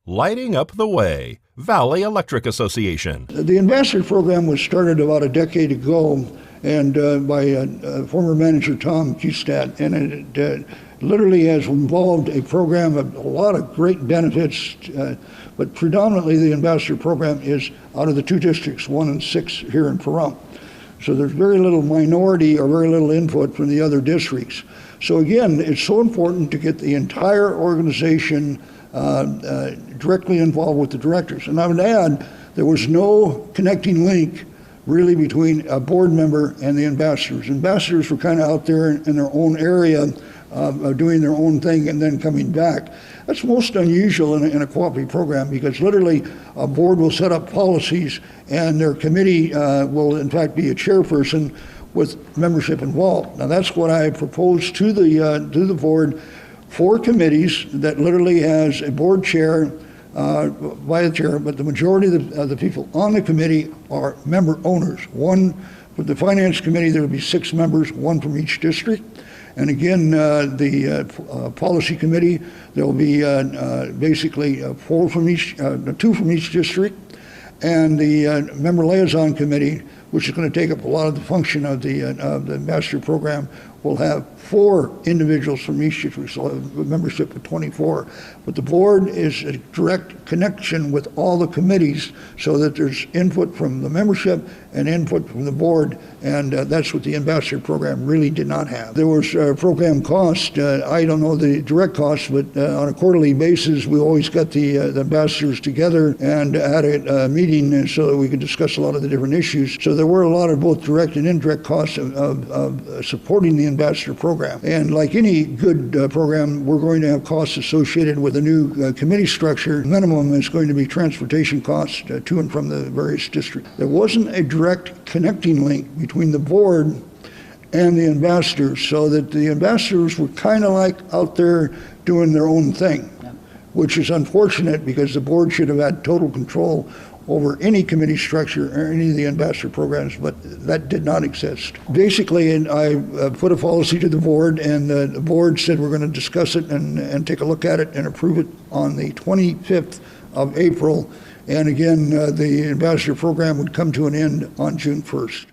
Lighting up the way, Valley Electric Association. The ambassador program was started about a decade ago and by former manager Tom Kustad, and it literally has involved a program of a lot of great benefits, but predominantly the ambassador program is out of the 2 districts, 1 and 6 here in Pahrump. So there's very little minority or very little input from the other districts. So again, it's so important to get the entire organization directly involved with the directors. And I would add, there was no connecting link really between a board member and the ambassadors. Ambassadors were kind of out there in their own area, doing their own thing and then coming back. That's most unusual in a cooperative program, because literally a board will set up policies and their committee will in fact be a chairperson with membership involved. Now that's what I proposed to the board, 4 committees that literally has a board chair by the chair, but the majority of the people on the committee are member owners. One for the finance committee, there will be 6 members, 1 from each district. And again, the policy committee, there will be basically 4 from each, 2 from each district. And the member liaison committee, which is going to take up a lot of the function of the master program, will have 4 individuals from each district, so a membership of 24. But the board is a direct connection with all the committees so that there's input from the membership and input from the board, and that's what the ambassador program really did not have. There was program cost. I don't know the direct cost, but on a quarterly basis, we always got the ambassadors together and had a meeting so that we could discuss a lot of the different issues. So there were a lot of both direct and indirect costs of supporting the ambassador program. And like any good program, we're going to have costs associated with a new committee structure. Minimum is going to be transportation costs to and from the various districts. There wasn't a direct connecting link between the board and the ambassadors, so that the ambassadors were kind of like out there doing their own thing, which is unfortunate because the board should have had total control over any committee structure or any of the ambassador programs, but that did not exist. Basically, I put a policy to the board, and the board said we're going to discuss it and take a look at it and approve it on the 25th of April. And again, the ambassador program would come to an end on June 1st.